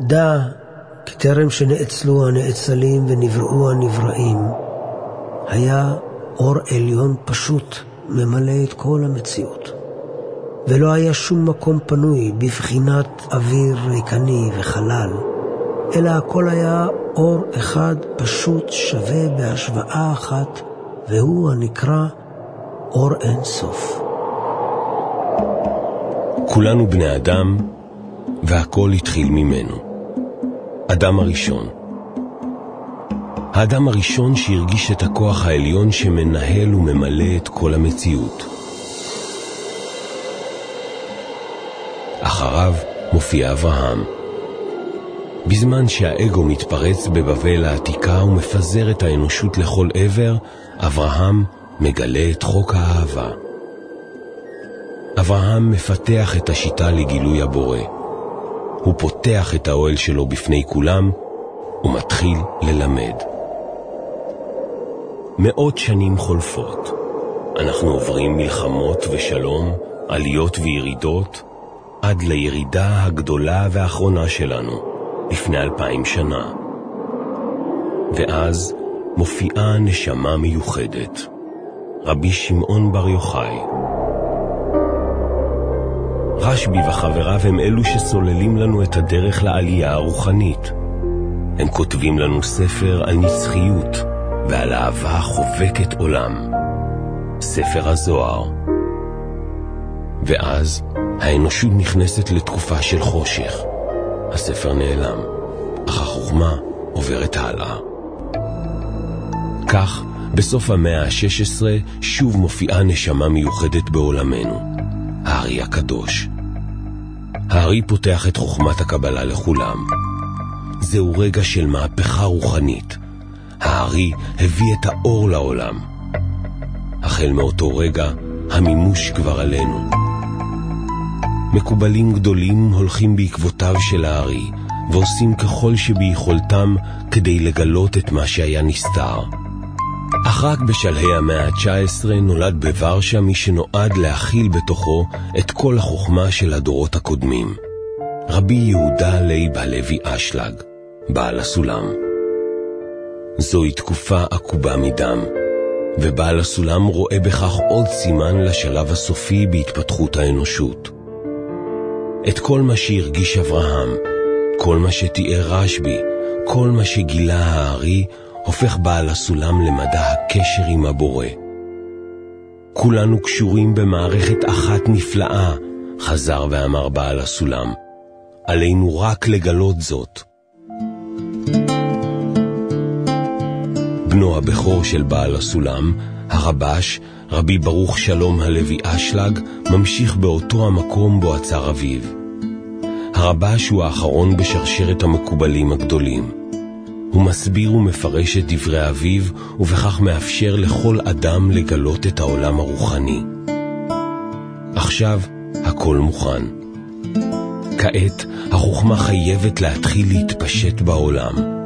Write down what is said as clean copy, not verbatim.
דע כי טרם שנאצלו הנאצלים ונבראו הנבראים, היה אור עליון פשוט ממלא את כל המציאות. ולא היה שום מקום פנוי בבחינת אוויר ריקני וחלל, אלא הכל היה אור אחד פשוט שווה בהשוואה אחת, והוא הנקרא אור אין סוף. כולנו בני אדם, והכל התחיל ממנו. אדם הראשון. האדם הראשון שהרגיש את הכוח העליון שמנהל וממלא את כל המציאות. אחריו מופיע אברהם. בזמן שהאגו מתפרץ בבבל העתיקה ומפזר את האנושות לכל עבר, אברהם מגלה את חוק האהבה. אברהם מפתח את השיטה לגילוי הבורא. הוא פותח את האוהל שלו בפני כולם ומתחיל ללמד. מאות שנים חולפות. אנחנו עוברים מלחמות ושלום, עליות וירידות, עד לירידה הגדולה והאחרונה שלנו, לפני 2000 שנה. ואז מופיעה נשמה מיוחדת, רבי שמעון בר יוחאי. רשב"י וחבריו הם אלו שסוללים לנו את הדרך לעלייה הרוחנית. הם כותבים לנו ספר על נצחיות ועל אהבה חובקת עולם, ספר הזוהר. ואז האנושות נכנסת לתקופה של חושך. הספר נעלם, אך החוכמה עוברת הלאה. כך, בסוף המאה ה-16 שוב מופיעה נשמה מיוחדת בעולמנו, הארי הקדוש. הארי פותח את חוכמת הקבלה לכולם. זהו רגע של מהפכה רוחנית. הארי הביא את האור לעולם. החל מאותו רגע, המימוש כבר עלינו. מקובלים גדולים הולכים בעקבותיו של הארי, ועושים ככל שביכולתם כדי לגלות את מה שהיה נסתר. אך רק בשלהי המאה ה-19 נולד בוורשה מי שנועד להכיל בתוכו את כל החוכמה של הדורות הקודמים. רבי יהודה לייב הלוי אשלג, בעל הסולם. זוהי תקופה עקובה מדם, ובעל הסולם רואה בכך עוד סימן לשלב הסופי בהתפתחות האנושות. את כל מה שהרגיש אברהם, כל מה שתיאר רשב"י, כל מה שגילה הארי, הופך בעל הסולם למדע הקשר עם הבורא. כולנו קשורים במערכת אחת נפלאה, חזר ואמר בעל הסולם. עלינו רק לגלות זאת. בנו הבכור של בעל הסולם, הרבש, רבי ברוך שלום הלוי אשלג, ממשיך באותו המקום בו עצר אביו. הרבש הוא האחרון בשרשרת המקובלים הגדולים. הוא מסביר ומפרש את דברי אביו, ובכך מאפשר לכל אדם לגלות את העולם הרוחני. עכשיו הכל מוכן. כעת החוכמה חייבת להתחיל להתפשט בעולם.